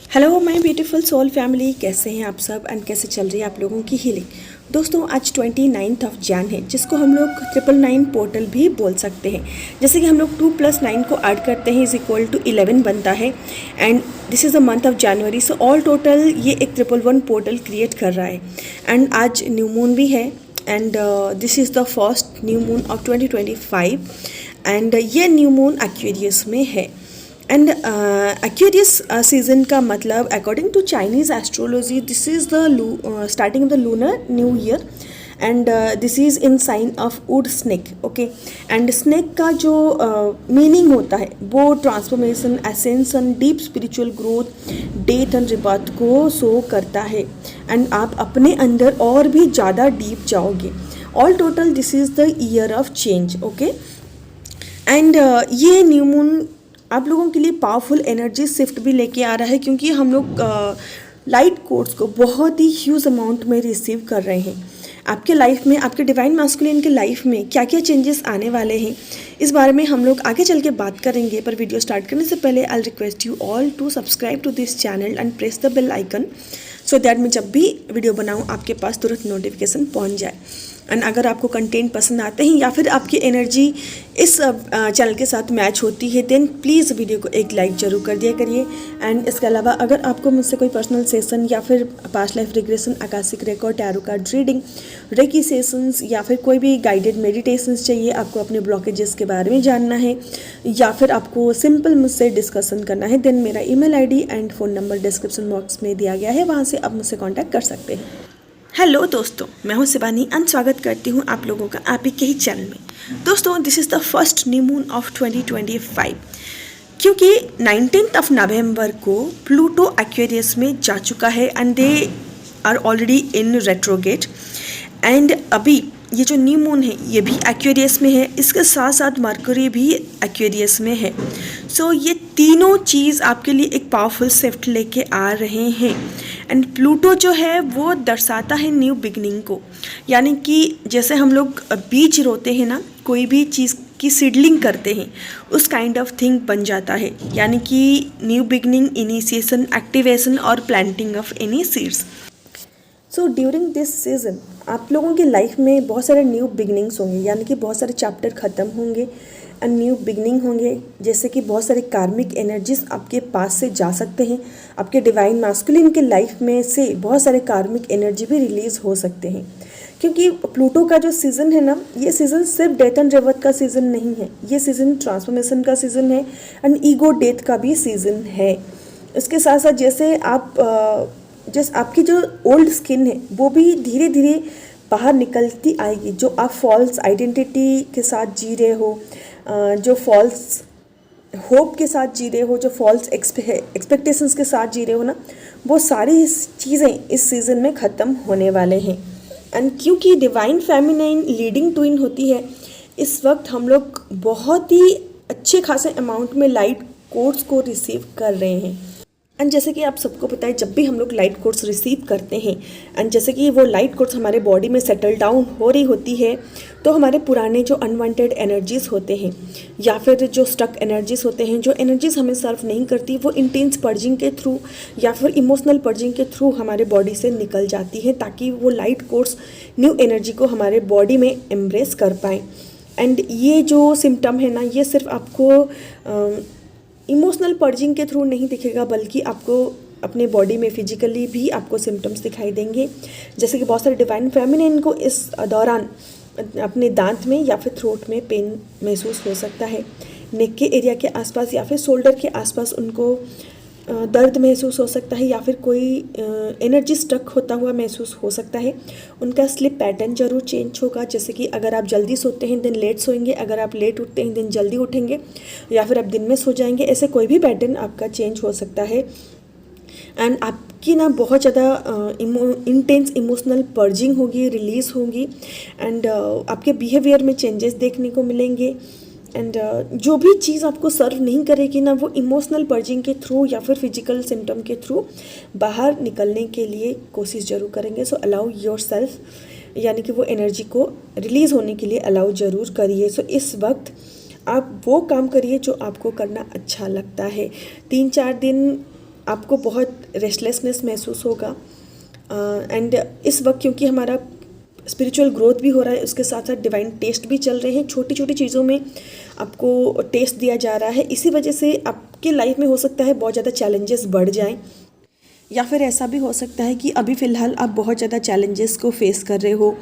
Hello my beautiful soul family, कैसे हैं आप सब एंड कैसे चल रही है आप लोगों की हीलिंग। दोस्तों आज 29 ऑफ जैन है, जिसको हम लोग 999 पोर्टल भी बोल सकते हैं। जैसे कि हम लोग 2 + 9 को ऐड करते हैं = 11 बनता है and this is the month of January. So all total ये एक 111 पोर्टल क्रिएट कर रहा है एंड आज न्यू मून भी है and this is the first new moon of 2025 and ये न्यू मून एक्वेरियस में है। एंड एक्वेरियस सीजन का मतलब according to Chinese astrology this is the starting of the lunar new year and this is in sign of wood snake. Okay, and snake का जो meaning होता है वो transformation, ascension, deep spiritual growth, death and rebirth को show करता है and आप अपने अंदर और भी ज़्यादा डीप जाओगे। All total this is the year of change. Okay, and ये न्यू मून आप लोगों के लिए पावरफुल एनर्जी शिफ्ट भी लेके आ रहा है, क्योंकि हम लोग लाइट कोर्स को बहुत ही ह्यूज अमाउंट में रिसीव कर रहे हैं। आपके लाइफ में, आपके डिवाइन मैस्कुलिन के लाइफ में क्या क्या चेंजेस आने वाले हैं, इस बारे में हम लोग आगे चल के बात करेंगे। पर वीडियो स्टार्ट करने से पहले I request you all to subscribe to this channel and press the bell icon so that मैं जब भी वीडियो बनाऊँ आपके पास तुरंत नोटिफिकेशन पहुँच जाए। एंड अगर आपको कंटेंट पसंद आते हैं या फिर आपकी एनर्जी इस चैनल के साथ मैच होती है देन प्लीज़ वीडियो को एक लाइक ज़रूर कर दिया करिए। एंड इसके अलावा अगर आपको मुझसे कोई पर्सनल सेशन या फिर past life regression, akashic record, tarot card reading, reiki sessions या फिर कोई भी गाइडेड मेडिटेशंस चाहिए, आपको अपने ब्लॉकेजेस के बारे में जानना है या फिर आपको सिंपल मुझसे डिस्कशन करना है, देन मेरा email ID and phone number description box में दिया गया है, वहाँ से आप मुझसे कॉन्टैक्ट कर सकते हैं। हेलो दोस्तों, मैं हूं शिवानी एंड स्वागत करती हूं आप लोगों का आप ही के ही चैनल में। दोस्तों this is the first new moon of 2025, क्योंकि 19 ऑफ नवंबर को प्लूटो एक्वेरियस में जा चुका है and they are already in retrograde. And अभी ये जो न्यू मून है ये भी एक्वेरियस में है, इसके साथ साथ मरकरी भी एक्वेरियस में है। सो ये तीनों चीज़ आपके लिए एक पावरफुल शिफ्ट लेके आ रहे हैं। एंड प्लूटो जो है वो दर्शाता है न्यू बिगनिंग को, यानी कि जैसे हम लोग बीज रोते हैं ना, कोई भी चीज़ की सीडलिंग करते हैं उस काइंड ऑफ थिंग बन जाता है, यानी कि न्यू बिगनिंग, इनिशिएशन, एक्टिवेशन और planting of any seeds. So during this season आप लोगों की लाइफ में बहुत सारे न्यू बिगनिंग्स होंगे, यानी कि बहुत सारे चैप्टर ख़त्म होंगे एंड न्यू बिगनिंग होंगे। जैसे कि बहुत सारे कार्मिक एनर्जीज आपके पास से जा सकते हैं, आपके डिवाइन मैस्कुलिन के लाइफ में से बहुत सारे कार्मिक एनर्जी भी रिलीज़ हो सकते हैं। क्योंकि प्लूटो का जो सीज़न है ना, ये सीज़न सिर्फ डेथ एंड रिबर्थ का सीज़न नहीं है, ये सीज़न ट्रांसफॉर्मेशन का सीज़न है एंड ईगो डेथ का भी सीज़न है। इसके साथ साथ जैसे आपकी जो ओल्ड स्किन है वो भी धीरे धीरे बाहर निकलती आएगी। जो आप फॉल्स आइडेंटिटी के साथ जी रहे हो, जो फॉल्स होप के साथ जी रहे हो, जो फॉल्स एक्सपेक्टेशंस के साथ जी रहे हो ना, वो सारी चीज़ें इस सीज़न में ख़त्म होने वाले हैं। एंड क्योंकि डिवाइन फेमिनाइन लीडिंग ट्विन होती है, इस वक्त हम लोग बहुत ही अच्छे खासे अमाउंट में लाइट कोर्स को रिसीव कर रहे हैं। एंड जैसे कि आप सबको पता है, जब भी हम लोग लाइट कोर्स रिसीव करते हैं एंड जैसे कि वो लाइट कोर्स हमारे बॉडी में सेटल डाउन हो रही होती है, तो हमारे पुराने जो अनवांटेड एनर्जीज़ होते हैं या फिर जो स्टक एनर्जीज़ होते हैं, जो एनर्जीज़ हमें सर्व नहीं करती, वो इंटेंस पर्जिंग के थ्रू या फिर इमोशनल पर्जिंग के थ्रू हमारे बॉडी से निकल जाती है, ताकि वो लाइट कोर्स न्यू एनर्जी को हमारे बॉडी में एम्ब्रेस कर पाएँ। एंड ये जो सिम्टम है ना, ये सिर्फ आपको इमोशनल पर्जिंग के थ्रू नहीं दिखेगा, बल्कि आपको अपने बॉडी में फिजिकली भी आपको सिम्टम्स दिखाई देंगे। जैसे कि बहुत सारे डिवाइन फेमिनिन को इस दौरान अपने दांत में या फिर थ्रोट में पेन महसूस हो सकता है, नेक के एरिया के आसपास या फिर शोल्डर के आसपास उनको दर्द महसूस हो सकता है, या फिर कोई एनर्जी स्टक होता हुआ महसूस हो सकता है। उनका स्लिप पैटर्न जरूर चेंज होगा, जैसे कि अगर आप जल्दी सोते हैं दिन लेट सोएंगे, अगर आप लेट उठते हैं दिन जल्दी उठेंगे, या फिर आप दिन में सो जाएंगे। ऐसे कोई भी पैटर्न आपका चेंज हो सकता है। एंड आपकी ना बहुत ज़्यादा इंटेंस इमोशनल पर्जिंग होगी, रिलीज़ होगी एंड आपके बिहेवियर में चेंजेस देखने को मिलेंगे। एंड जो भी चीज़ आपको सर्व नहीं करेगी ना, वो इमोशनल पर्जिंग के थ्रू या फिर फिजिकल सिम्टम के थ्रू बाहर निकलने के लिए कोशिश ज़रूर करेंगे। सो अलाउ योर सेल्फ, यानी कि वो एनर्जी को रिलीज़ होने के लिए अलाउ ज़रूर करिए। सो इस वक्त आप वो काम करिए जो आपको करना अच्छा लगता है। 3-4 दिन आपको बहुत रेस्टलेसनेस महसूस होगा। एंड इस वक्त क्योंकि हमारा स्पिरिचुअल ग्रोथ भी हो रहा है, उसके साथ साथ डिवाइन टेस्ट भी चल रहे हैं, छोटी छोटी चीज़ों में आपको टेस्ट दिया जा रहा है। इसी वजह से आपके लाइफ में हो सकता है बहुत ज़्यादा चैलेंजेस बढ़ जाएं, या फिर ऐसा भी हो सकता है कि अभी फ़िलहाल आप बहुत ज़्यादा चैलेंजेस को फेस कर रहे हो,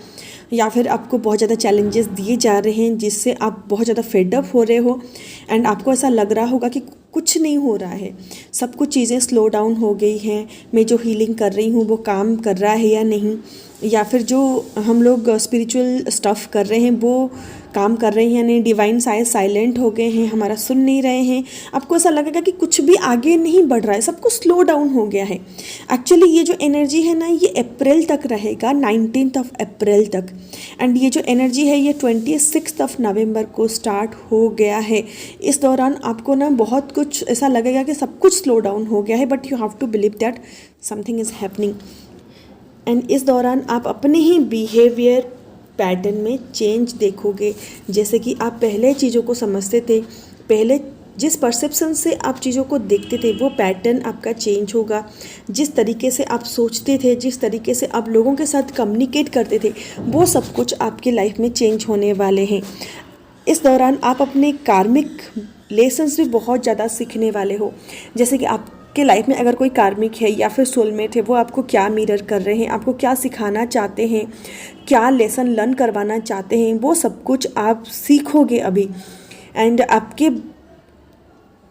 या फिर आपको बहुत ज़्यादा चैलेंजेस दिए जा रहे हैं जिससे आप बहुत ज़्यादा फेडअप हो रहे हो। एंड आपको ऐसा लग रहा होगा कि कुछ नहीं हो रहा है, सब कुछ चीज़ें स्लो डाउन हो गई हैं, मैं जो हीलिंग कर रही हूँ वो काम कर रहा है या नहीं, या फिर जो हम लोग स्पिरिचुअल स्टफ़ कर रहे हैं वो काम कर रहे हैं या नहीं, डिवाइन शायद साइलेंट हो गए हैं, हमारा सुन नहीं रहे हैं। आपको ऐसा लगेगा कि कुछ भी आगे नहीं बढ़ रहा है, सब कुछ स्लो डाउन हो गया है। एक्चुअली ये जो एनर्जी है ना, ये अप्रैल तक रहेगा, 19 अप्रैल तक। एंड ये जो एनर्जी है ये 26 नवंबर को स्टार्ट हो गया है। इस दौरान आपको ना बहुत कुछ ऐसा लगेगा कि सब कुछ स्लो डाउन हो गया है, but you have to believe that something is happening. And इस दौरान आप अपने ही बिहेवियर पैटर्न में चेंज देखोगे। जैसे कि आप पहले चीज़ों को समझते थे, पहले जिस परसेप्शन से आप चीज़ों को देखते थे वो पैटर्न आपका चेंज होगा। जिस तरीके से आप सोचते थे, जिस तरीके से आप लोगों के साथ कम्युनिकेट करते थे, वो सब कुछ आपकी लाइफ में चेंज होने वाले हैं। इस दौरान आप अपने कार्मिक लेसन्स भी बहुत ज़्यादा सीखने वाले हो। जैसे कि आपके लाइफ में अगर कोई कार्मिक है या फिर सोलमेट है, वो आपको क्या मिरर कर रहे हैं, आपको क्या सिखाना चाहते हैं, क्या लेसन लर्न करवाना चाहते हैं, वो सब कुछ आप सीखोगे अभी। एंड आपके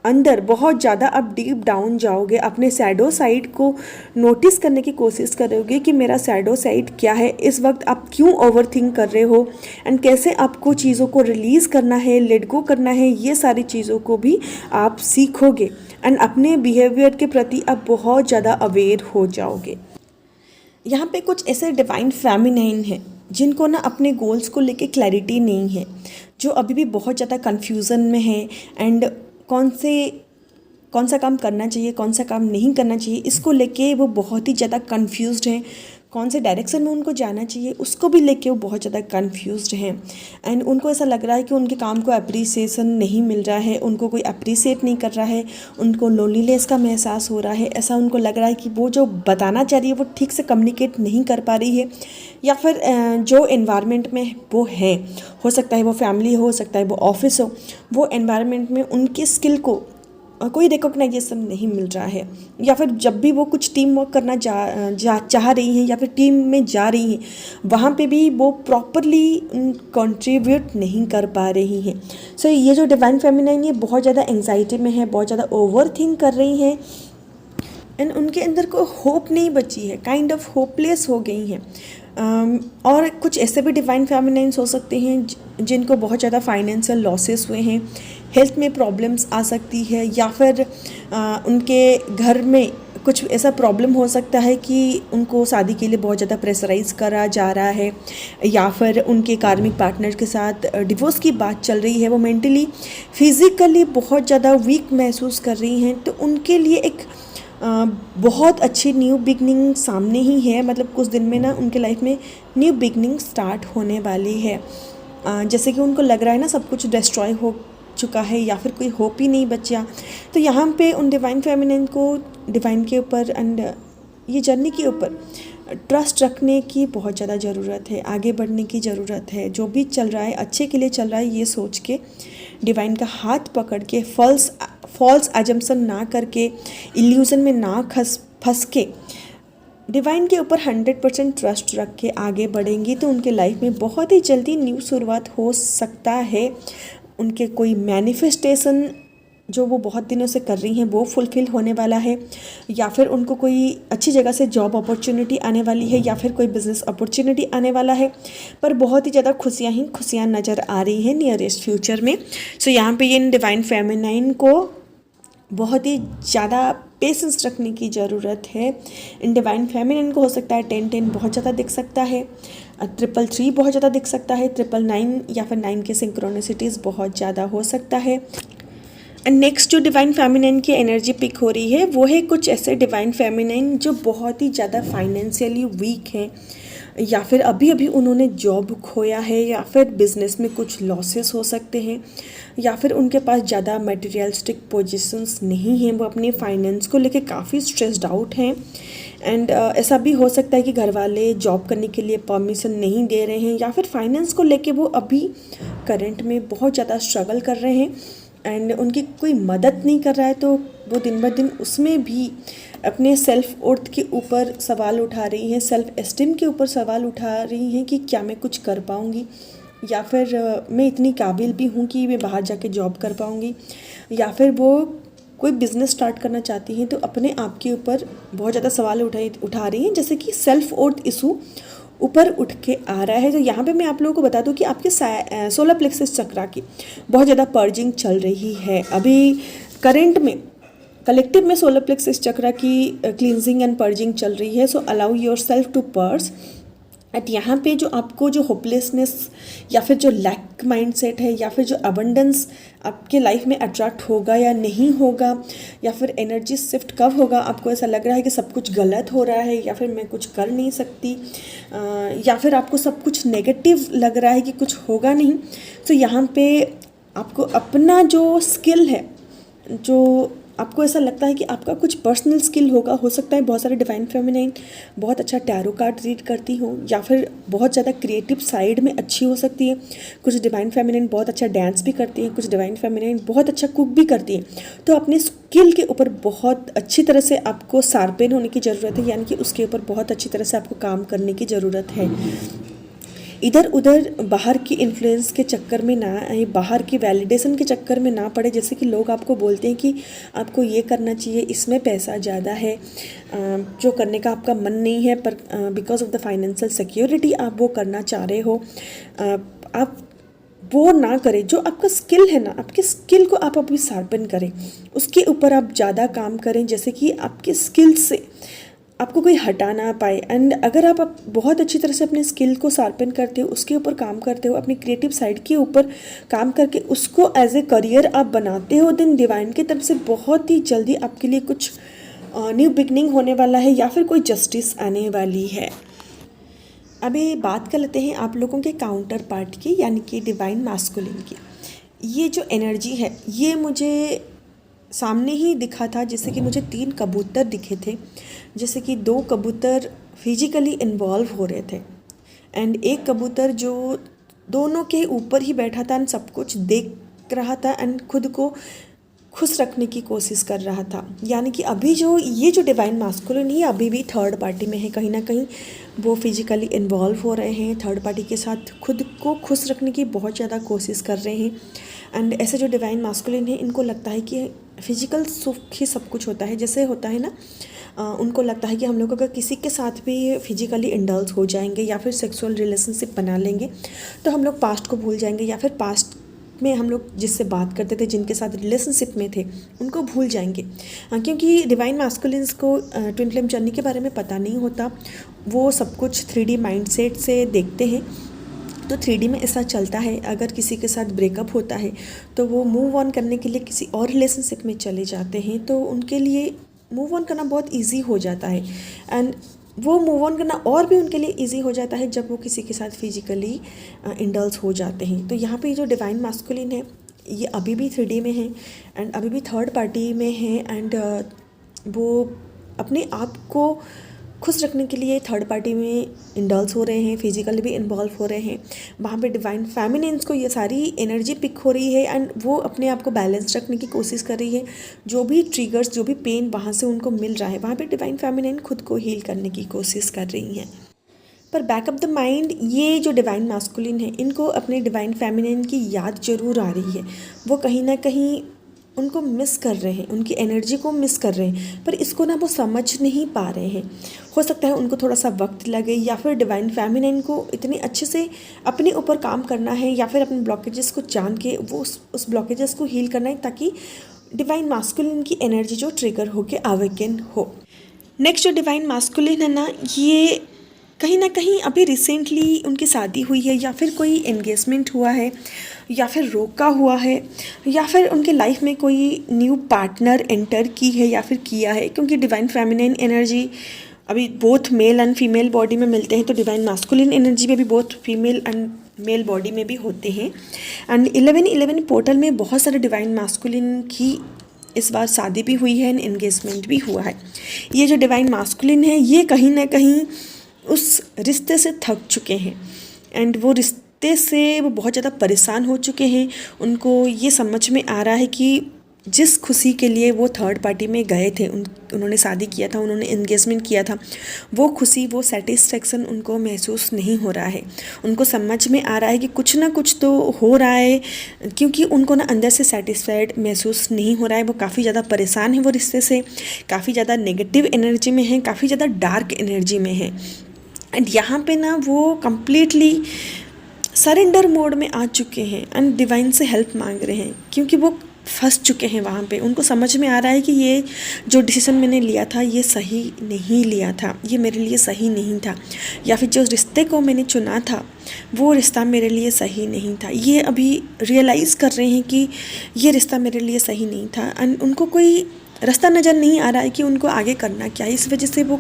अंदर बहुत ज़्यादा आप डीप डाउन जाओगे, अपने शैडो साइड को नोटिस करने की कोशिश करोगे कि मेरा शैडो साइड क्या है, इस वक्त आप क्यों ओवरथिंक कर रहे हो, एंड कैसे आपको चीज़ों को रिलीज़ करना है, लेट गो करना है, ये सारी चीज़ों को भी आप सीखोगे। एंड अपने बिहेवियर के प्रति आप बहुत ज़्यादा अवेयर हो जाओगे। यहाँ पे कुछ ऐसे डिवाइन फेमिनाइन हैं जिनको ना अपने गोल्स को लेके क्लैरिटी नहीं है, जो अभी भी बहुत ज़्यादा कन्फ्यूज़न में है। एंड कौन सा काम करना चाहिए, कौन सा काम नहीं करना चाहिए, इसको लेके वो बहुत ही ज़्यादा कन्फ्यूज़्ड हैं। कौन से डायरेक्शन में उनको जाना चाहिए उसको भी लेके वो बहुत ज़्यादा कन्फ्यूज़्ड हैं। एंड उनको ऐसा लग रहा है कि उनके काम को अप्रिसिएशन नहीं मिल रहा है, उनको कोई अप्रिसिएट नहीं कर रहा है, उनको लोनलीनेस का एहसास हो रहा है। ऐसा उनको लग रहा है कि वो जो बताना चाह रही है वो ठीक से कम्युनिकेट नहीं कर पा रही है, या फिर जो एनवायरनमेंट में वो है, हो सकता है वो फैमिली हो सकता है वो ऑफिस हो, वो एनवायरनमेंट में उनकी स्किल को कोई रिकॉग्नाइजेशन नहीं मिल रहा है, या फिर जब भी वो कुछ टीम वर्क करना चाह रही हैं या फिर टीम में जा रही हैं, वहाँ पे भी वो प्रॉपरली कंट्रीब्यूट नहीं कर पा रही हैं। सो ये जो डिवाइन फेमिनाइन ये बहुत ज़्यादा एंजाइटी में है, बहुत ज़्यादा ओवर थिंक कर रही हैं, एंड उनके अंदर कोई होप नहीं बची है, काइंड ऑफ होपलेस हो गई हैं। और कुछ ऐसे भी डिवाइन फेमिनाइंस हो सकते हैं जिनको बहुत ज़्यादा फाइनेंशियल लॉसेस हुए हैं, हेल्थ में प्रॉब्लम्स आ सकती है, या फिर उनके घर में कुछ ऐसा प्रॉब्लम हो सकता है कि उनको शादी के लिए बहुत ज़्यादा प्रेशराइज करा जा रहा है, या फिर उनके कार्मिक पार्टनर के साथ डिवोर्स की बात चल रही है, वो मेंटली फिज़िकली बहुत ज़्यादा वीक महसूस कर रही हैं। तो उनके लिए एक बहुत अच्छी न्यू बिगनिंग सामने ही है। मतलब कुछ दिन में ना उनके लाइफ में न्यू बिगनिंग स्टार्ट होने वाली है। जैसे कि उनको लग रहा है ना सब कुछ डिस्ट्रॉय हो चुका है या फिर कोई होप ही नहीं बचा। तो यहाँ पे उन डिवाइन फेमिनिन को डिवाइन के ऊपर एंड ये जर्नी के ऊपर ट्रस्ट रखने की बहुत ज़्यादा ज़रूरत है, आगे बढ़ने की ज़रूरत है। जो भी चल रहा है अच्छे के लिए चल रहा है, ये सोच के डिवाइन का हाथ पकड़ के फॉल्स अजम्पशन ना करके, इल्यूज़न में ना फंस के डिवाइन के ऊपर 100% ट्रस्ट रख के आगे बढ़ेंगी तो उनके लाइफ में बहुत ही जल्दी न्यू शुरुआत हो सकता है। उनके कोई मैनिफेस्टेशन जो वो बहुत दिनों से कर रही हैं वो फुलफ़िल होने वाला है, या फिर उनको कोई अच्छी जगह से जॉब अपॉर्चुनिटी आने वाली है, या फिर कोई बिज़नेस अपॉर्चुनिटी आने वाला है। पर बहुत ही ज़्यादा खुशियाँ ही खुशियाँ नज़र आ रही हैं नियरेस्ट फ्यूचर में। सो यहाँ पे ये डिवाइन फेमिनाइन को बहुत ही ज़्यादा पेशेंस रखने की ज़रूरत है। इन डिवाइन फेमिनिन को हो सकता है 10-10 बहुत ज़्यादा दिख सकता है, 333 बहुत ज़्यादा दिख सकता है, 999 या फिर 9 के सिंक्रोनिसिटीज़ बहुत ज़्यादा हो सकता है। एंड नेक्स्ट जो डिवाइन फेमिनिन की एनर्जी पिक हो रही है वो है कुछ ऐसे डिवाइन फेमिनिन जो बहुत ही ज़्यादा फाइनेंशियली वीक हैं, या फिर अभी अभी उन्होंने जॉब खोया है, या फिर बिजनेस में कुछ लॉसेस हो सकते हैं, या फिर उनके पास ज़्यादा मटेरियलिस्टिक पोजीशंस नहीं हैं, वो अपने फाइनेंस को लेके काफ़ी स्ट्रेस्ड आउट हैं। एंड ऐसा भी हो सकता है कि घर वाले जॉब करने के लिए परमिशन नहीं दे रहे हैं, या फिर फाइनेंस को लेके वो अभी करंट में बहुत ज़्यादा स्ट्रगल कर रहे हैं एंड उनकी कोई मदद नहीं कर रहा है। तो वो दिन ब दिन उसमें भी अपने सेल्फ वर्थ के ऊपर सवाल उठा रही हैं, सेल्फ एस्टीम के ऊपर सवाल उठा रही हैं कि क्या मैं कुछ कर पाऊँगी, या फिर मैं इतनी काबिल भी हूँ कि मैं बाहर जाके जॉब कर पाऊँगी, या फिर वो कोई बिज़नेस स्टार्ट करना चाहती हैं। तो अपने आप के ऊपर बहुत ज़्यादा सवाल उठा रही हैं, जैसे कि सेल्फ वर्थ इशू ऊपर उठ के आ रहा है। तो यहाँ पे मैं आप लोगों को बता दूँ कि आपके सोलर प्लेक्सस चक्रा की बहुत ज़्यादा पर्जिंग चल रही है अभी करंट में। कलेक्टिव में सोलर प्लेक्सस चक्रा की क्लींजिंग एंड पर्जिंग चल रही है। So allow yourself to purge it. यहाँ पे जो आपको जो होपलेसनेस या फिर जो लैक माइंडसेट है, या फिर जो अबंडेंस आपके लाइफ में अट्रैक्ट होगा या नहीं होगा, या फिर एनर्जी शिफ्ट कब होगा, आपको ऐसा लग रहा है कि सब कुछ गलत हो रहा है, या फिर मैं कुछ कर नहीं सकती, या फिर आपको सब कुछ नेगेटिव लग रहा है कि कुछ होगा नहीं। तो यहाँ पे आपको अपना जो स्किल है, जो आपको ऐसा लगता है कि आपका कुछ पर्सनल स्किल होगा, हो सकता है बहुत सारे डिवाइन फेमिनाइन बहुत अच्छा टैरो कार्ड रीड करती हो, या फिर बहुत ज़्यादा क्रिएटिव साइड में अच्छी हो सकती है। कुछ डिवाइन फेमिनाइन बहुत अच्छा डांस भी करती हैं, कुछ डिवाइन फेमिनाइन बहुत अच्छा कुक भी करती हैं। तो अपने स्किल के ऊपर बहुत अच्छी तरह से आपको शार्पेन होने की ज़रूरत है, यानी कि उसके ऊपर बहुत अच्छी तरह से आपको काम करने की ज़रूरत है। इधर उधर बाहर की इन्फ्लुएंस के चक्कर में ना आए, बाहर की वैलिडेशन के चक्कर में ना पड़े। जैसे कि लोग आपको बोलते हैं कि आपको ये करना चाहिए, इसमें पैसा ज़्यादा है, जो करने का आपका मन नहीं है, पर because of the financial security आप वो करना चाह रहे हो, आप वो ना करें। जो आपका स्किल है ना, आपके स्किल को आप अभी शार्पन करें, उसके ऊपर आप ज़्यादा काम करें, जैसे कि आपके स्किल से आपको कोई हटा ना पाए। एंड अगर आप बहुत अच्छी तरह से अपने स्किल को शार्पन करते हो, उसके ऊपर काम करते हो, अपनी क्रिएटिव साइड के ऊपर काम करके उसको एज ए करियर आप बनाते हो, देन डिवाइन की तरफ से बहुत ही जल्दी आपके लिए कुछ न्यू बिगनिंग होने वाला है, या फिर कोई जस्टिस आने वाली है। अभी बात कर लेते हैं आप लोगों के काउंटर पार्ट की, यानी कि डिवाइन मैस्कुलिन की। ये जो एनर्जी है, ये मुझे सामने ही दिखा था, जैसे कि मुझे 3 कबूतर दिखे थे, जैसे कि 2 कबूतर फिजिकली इन्वॉल्व हो रहे थे, एंड एक कबूतर जो दोनों के ऊपर ही बैठा था एंड सब कुछ देख रहा था एंड खुद को खुश रखने की कोशिश कर रहा था। यानी कि अभी जो ये जो डिवाइन मैस्कुलिन ही अभी भी थर्ड पार्टी में है, कहीं ना कहीं वो फिजिकली इन्वॉल्व हो रहे हैं, थर्ड पार्टी के साथ खुद को खुश रखने की बहुत ज़्यादा कोशिश कर रहे हैं। एंड ऐसे जो डिवाइन मैस्कुलिन है, इनको लगता है कि फिजिकल सुख ही सब कुछ होता है। जैसे होता है ना, उनको लगता है कि हम लोग अगर किसी के साथ भी फिजिकली इंडल्ज हो जाएंगे या फिर सेक्सुअल रिलेशनशिप बना लेंगे, तो हम लोग पास्ट को भूल जाएंगे, या फिर पास्ट में हम लोग जिससे बात करते थे, जिनके साथ रिलेशनशिप में थे, उनको भूल जाएंगे। क्योंकि डिवाइन मैस्कुलिन्स को ट्विन फ्लेम जर्नी के बारे में पता नहीं होता, वो सब कुछ 3D माइंडसेट से देखते हैं। तो 3D में ऐसा चलता है, अगर किसी के साथ ब्रेकअप होता है तो वो मूव ऑन करने के लिए किसी और रिलेशनशिप में चले जाते हैं, तो उनके लिए मूव ऑन करना बहुत इजी हो जाता है। एंड वो मूव ऑन करना और भी उनके लिए इजी हो जाता है जब वो किसी के साथ फिजिकली इंडल्ज हो जाते हैं। तो यहाँ पे जो डिवाइन मैस्कुलिन है, ये अभी भी 3D में है एंड अभी भी थर्ड पार्टी में है, एंड वो अपने आप को खुश रखने के लिए थर्ड पार्टी में इंडल्ज हो रहे हैं, फिजिकली भी इन्वॉल्व हो रहे हैं। वहाँ पे डिवाइन फेमिनिन्स को ये सारी एनर्जी पिक हो रही है एंड वो अपने आप को बैलेंस रखने की कोशिश कर रही है। जो भी ट्रिगर्स, जो भी पेन वहाँ से उनको मिल रहा है, वहाँ पे डिवाइन फेमिनिन खुद को हील करने की कोशिश कर रही हैं। पर बैक ऑफ द माइंड ये जो डिवाइन मैस्कुलिन है, इनको अपने डिवाइन फेमिनिन की याद ज़रूर आ रही है। वो कहीं ना कहीं उनको मिस कर रहे हैं, उनकी एनर्जी को मिस कर रहे हैं, पर इसको ना वो समझ नहीं पा रहे हैं। हो सकता है उनको थोड़ा सा वक्त लगे, या फिर डिवाइन फेमिनिन को इतने अच्छे से अपने ऊपर काम करना है, या फिर अपने ब्लॉकेजेस को जान के वो उस ब्लॉकेजेस को हील करना है, ताकि डिवाइन मैस्कुलिन की एनर्जी जो ट्रिगर होके अवेकन हो। नेक्स्ट जो डिवाइन मैस्कुलिन है ना, ये कहीं ना कहीं अभी रिसेंटली उनकी शादी हुई है, या फिर कोई एंगेजमेंट हुआ है, या फिर रोका हुआ है, या फिर उनके लाइफ में कोई न्यू पार्टनर एंटर की है या फिर किया है। क्योंकि डिवाइन फेमिनिन एनर्जी अभी both male and female body में मिलते हैं, तो डिवाइन मास्कुलिन एनर्जी में भी both female and male body में भी होते हैं। एंड 11-11 पोर्टल में बहुत सारे डिवाइन मास्कुलिन की इस बार शादी भी हुई है एंड एंगेजमेंट भी हुआ है। ये जो डिवाइन मास्कुलिन है ये कहीं ना कहीं उस रिश्ते से थक चुके हैं एंड वो रिश्ते से वो बहुत ज़्यादा परेशान हो चुके हैं। उनको ये समझ में आ रहा है कि जिस खुशी के लिए वो थर्ड पार्टी में गए थे, उन्होंने शादी किया था, उन्होंने एंगेजमेंट किया था, वो खुशी वो सेटिस्फेक्शन उनको महसूस नहीं हो रहा है। उनको समझ में आ रहा है कि कुछ ना कुछ तो हो रहा है, क्योंकि उनको ना अंदर से सेटिस्फाइड महसूस नहीं हो रहा है। वो काफ़ी ज़्यादा परेशान है वो रिश्ते से, काफ़ी ज़्यादा नेगेटिव एनर्जी में है, काफ़ी ज़्यादा डार्क एनर्जी में है। एंड यहाँ पे ना वो कम्प्लीटली सरेंडर मोड में आ चुके हैं एंड डिवाइन से हेल्प मांग रहे हैं, क्योंकि वो फंस चुके हैं वहाँ पे। उनको समझ में आ रहा है कि ये जो डिसीज़न मैंने लिया था ये सही नहीं लिया था, ये मेरे लिए सही नहीं था, या फिर जो रिश्ते को मैंने चुना था वो रिश्ता मेरे लिए सही नहीं था। ये अभी रियलाइज़ कर रहे हैं कि ये रिश्ता मेरे लिए सही नहीं था एंड उनको कोई रास्ता नज़र नहीं आ रहा है कि उनको आगे करना क्या है। इस वजह से वो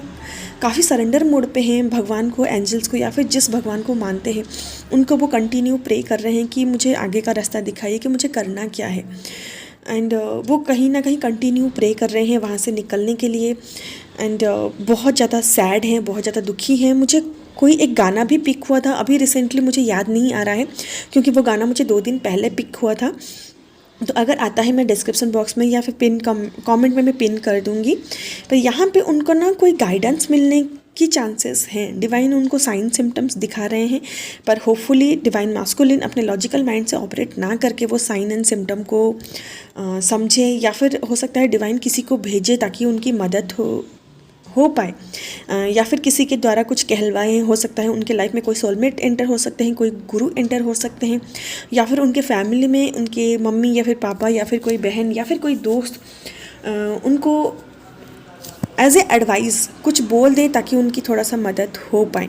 काफ़ी सरेंडर मोड पे हैं भगवान को, एंजल्स को, या फिर जिस भगवान को मानते हैं उनको वो कंटिन्यू प्रे कर रहे हैं कि मुझे आगे का रास्ता दिखाइए कि मुझे करना क्या है। एंड वो कहीं ना कहीं कंटिन्यू प्रे कर रहे हैं वहाँ से निकलने के लिए। एंड बहुत ज़्यादा सैड हैं, बहुत ज़्यादा दुखी हैं। मुझे कोई एक गाना भी पिक हुआ था अभी रिसेंटली, मुझे याद नहीं आ रहा है क्योंकि वो गाना मुझे 2 दिन पहले पिक हुआ था, तो अगर आता है मैं डिस्क्रिप्शन बॉक्स में या फिर पिन कमेंट में मैं पिन कर दूंगी। पर यहाँ पे उनको ना कोई गाइडेंस मिलने की चांसेस हैं। डिवाइन उनको साइन सिम्टम्स दिखा रहे हैं, पर होपफुली डिवाइन मास्कुलिन अपने लॉजिकल माइंड से ऑपरेट ना करके वो साइन एंड सिम्टम को समझे, या फिर हो सकता है डिवाइन किसी को भेजे ताकि उनकी मदद हो पाए, या फिर किसी के द्वारा कुछ कहलवाएं। हो सकता है उनके लाइफ में कोई सोलमेट एंटर हो सकते हैं, कोई गुरु एंटर हो सकते हैं, या फिर उनके फैमिली में उनके मम्मी या फिर पापा या फिर कोई बहन या फिर कोई दोस्त उनको एज ए एडवाइस कुछ बोल दे ताकि उनकी थोड़ा सा मदद हो पाए।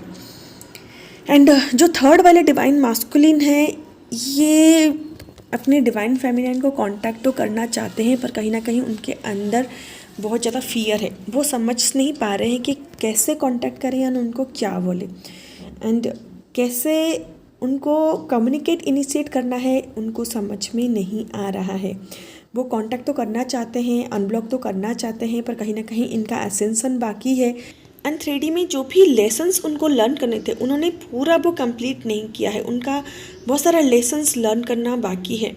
एंड जो थर्ड वाले डिवाइन मास्कुलिन है ये अपने डिवाइन फेमिनिन को कांटेक्ट तो करना चाहते हैं, पर कहीं ना कहीं उनके अंदर बहुत ज़्यादा फियर है। वो समझ नहीं पा रहे हैं कि कैसे कांटेक्ट करें या उनको क्या बोले एंड कैसे उनको कम्युनिकेट इनिशिएट करना है, उनको समझ में नहीं आ रहा है। वो कांटेक्ट तो करना चाहते हैं, अनब्लॉक तो करना चाहते हैं, पर कहीं ना कहीं इनका एसेंशन बाकी है। एंड 3D में जो भी लेसन्स उनको लर्न करने थे उन्होंने पूरा वो कंप्लीट नहीं किया है। उनका बहुत सारा लेसन्स लर्न करना बाकी है।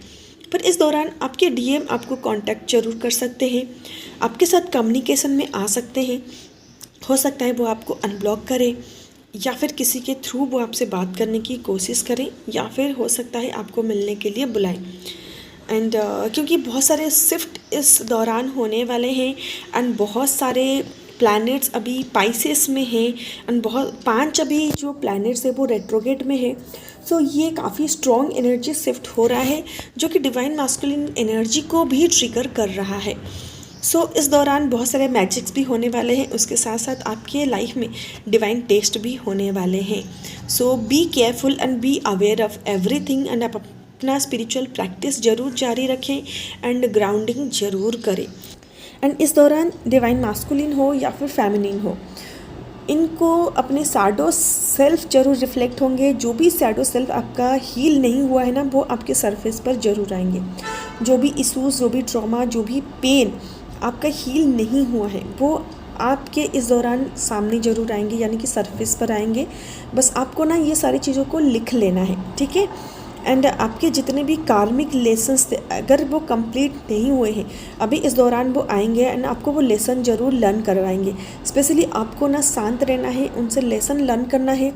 पर इस दौरान आपके DM आपको कांटेक्ट जरूर कर सकते हैं, आपके साथ कम्युनिकेशन में आ सकते हैं। हो सकता है वो आपको अनब्लॉक करें, या फिर किसी के थ्रू वो आपसे बात करने की कोशिश करें, या फिर हो सकता है आपको मिलने के लिए बुलाएं। एंड क्योंकि बहुत सारे शिफ्ट इस दौरान होने वाले हैं एंड बहुत सारे प्लैनेट्स अभी पाइसेस में हैं एंड 5 अभी जो प्लैनेट्स है वो रेट्रोगेट में है। सो ये काफ़ी स्ट्रॉन्ग एनर्जी शिफ्ट हो रहा है जो कि डिवाइन मास्कुलिन एनर्जी को भी ट्रिगर कर रहा है। सो इस दौरान बहुत सारे मैजिक्स भी होने वाले हैं, उसके साथ साथ आपके लाइफ में डिवाइन टेस्ट भी होने वाले हैं। So be careful and be aware of everything and आप अपना स्पिरिचुअल प्रैक्टिस ज़रूर जारी रखें एंड ग्राउंडिंग ज़रूर करें। एंड इस दौरान डिवाइन मास्कुलिन हो या फिर फेमिनिन हो, इनको अपने शैडो सेल्फ जरूर रिफ्लेक्ट होंगे। जो भी शैडो सेल्फ आपका हील नहीं हुआ है ना, वो आपके सरफेस पर जरूर आएंगे। जो भी इश्यूज, जो भी ट्रॉमा, जो भी पेन आपका हील नहीं हुआ है वो आपके इस दौरान सामने जरूर आएंगे, यानी कि सरफेस पर आएंगे। बस आपको ना ये सारी चीज़ों को लिख लेना है, ठीक है। एंड आपके जितने भी कार्मिक लेसन्स थे अगर वो कंप्लीट नहीं हुए हैं अभी इस दौरान वो आएंगे एंड आपको वो लेसन ज़रूर लर्न करवाएंगे। स्पेशली आपको ना शांत रहना है, उनसे लेसन लर्न करना है,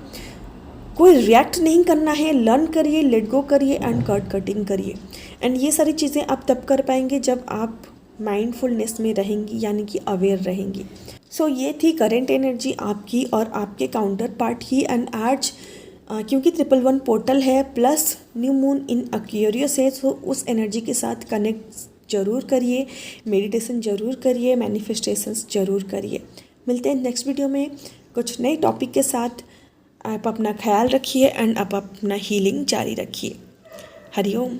कोई रिएक्ट नहीं करना है। लर्न करिए, लेट गो करिए एंड कटिंग करिए। एंड ये सारी चीज़ें आप तब कर पाएंगे जब आप माइंडफुलनेस में रहेंगी, यानी कि अवेयर रहेंगी। सो ये थी करेंट एनर्जी आपकी और आपके काउंटर पार्ट ही। एंड आज क्योंकि 111 पोर्टल है plus new moon in Aquarius है, तो उस एनर्जी के साथ कनेक्ट जरूर करिए, मेडिटेशन जरूर करिए, मैनिफेस्टेशंस जरूर करिए। मिलते हैं नेक्स्ट वीडियो में कुछ नए टॉपिक के साथ। आप अपना ख्याल रखिए एंड आप अपना हीलिंग जारी रखिए। हरिओम।